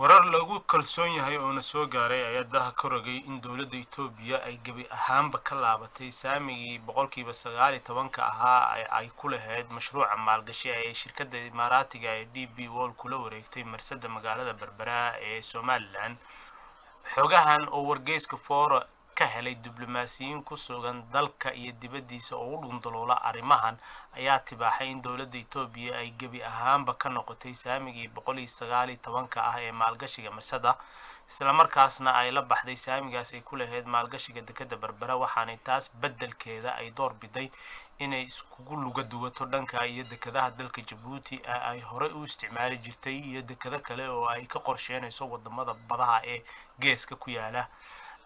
warar lagu kalsoon yahay oo na soo gaaray ayaa daha ka rogay in dowladda Itoobiya ay gabi ahaanba ka laabatay saamigii boqolkiiba 19 ahaa ay ku lahayd mashruuca maalgashi ee shirkadda Imaaraatiga ee DP World kula wareegtay marsada magaalada Berbera ee Somaliland. xogahan oo wargeyska Fora ka helay diblomaasiyiin ku sugan dalka iyo dibadiisa oo u dhundaloola arrimahan ayaa tibaaxay in dowladda Itoobiya ay gabi ahaanba ka noqotay saamigii 119 ah ee maalgashiga marsada, isla markaasna ay la baxday saamigaas ay ku lahayd maalgashiga dekadda Berbera, waxaana taas beddelkeeda ay door biday inay iskugu luga duwato dhanka iyo dekadaha dalka Djibouti ay hore u isticmaali jirtay iyo dekado kale oo ay ka qorsheynayso wadamada badaha ee geeska ku yaala.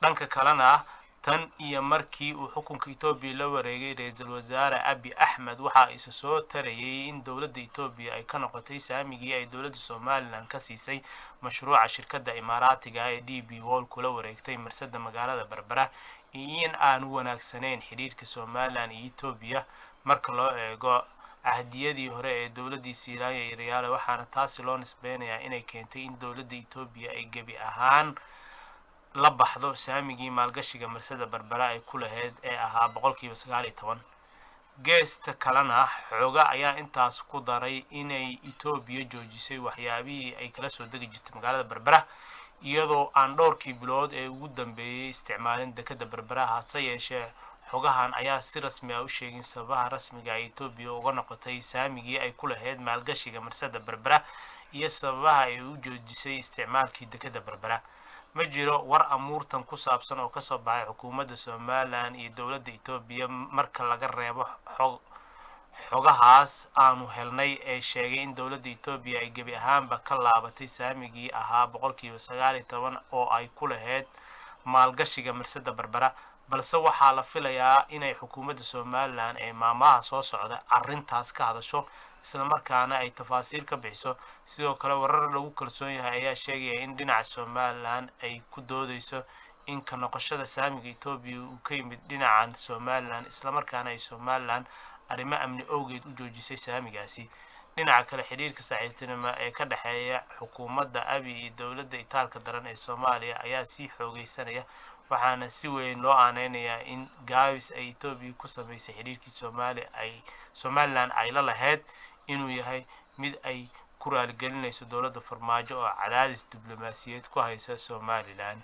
dhanka kalena tan iyo markii uu xukunka Itoobiya la wareegay ra'iisul wasaare Abiy Ahmed waxa isa soo tarayay in dowladda Itoobiya ay ka noqotay saamigii ay dowladda Somaliland ka siisay mashruuca shirkadda Imaaraatiga ee DP World kula wareegtay marsada magaalada Berbera, in aan wanaagsanayn xiriirka Somaliland iyo Itoobiya marka loo eego ahdiyadii hore ee dowladda Soomaaliya iyo Riyaal, waxaana taasi loo nisbeynayaa inay keentay in dowladda Itoobiya ay gabi ahaan la baxdo saamigii maalgashiga marsada Berbera ay ku lahayd ee ahaa 19%. geesta kalena xoga ayaa intaas ku daray inay Itoobiya joojisay waxyaabihii ay kala soo degi jirtay magaalada Berbera iyadoo aan dhowrkii bilood ee ugu dambeeyay isticmaalin dekadda Berbera. hase yeeshee xogahan ayaa si rasmi ah u sheegin sababaha rasmiga ah ee Itoobiya uga noqotay saamigii ay ku lahayd maalgashiga marsada Berbera iyo sababaha ay u joojisay isticmaalkii dekadda Berbera. ma jiro war amuurtan ku saabsan oo ka soo baxay xukuumadda Somaliland iyo dowladda Itoobiya marka laga reebo xogahaas aanu helnay ee sheegay in dowladda Itoobiya ay gabi ahaanba ka laabatay saamigii ahaa 19% oo ay ku lahayd maalgashiga marsada Berbera, balse waxaa la filayaa inay xukuumadda Somaliland ee maamaha soo socda arrintaas ka hadasho isla markaana ay tafaasiil ka bixiso. sidoo kale warar lagu kalsoon yahay ayaa sheegaya in dhinaca Somaliland ay ku doodayso in ka noqoshada saamiga Itoobiya uu ka yimid dhinaca Somaliland isla markaana ay Somaliland arrimo amni awgeed u joojisay saamigaasi. dhinaca kale xiriirka saaxiibtinimo ee ka dhaxeeya xukuumadda Abiy iyo dowladda Itaalka daran ee Soomaaliya ayaa sii xoogeysanaya, waxaana si weyn loo aaneynayaa in gaabis ay Itoobiya ku sameysay xiriirkii Somaliland ay la lahayd inuu yahay mid ay ku raaligelinayso dowladda Farmaajo oo cadaadis diblomaasiyadeed ku haysa Somaliland.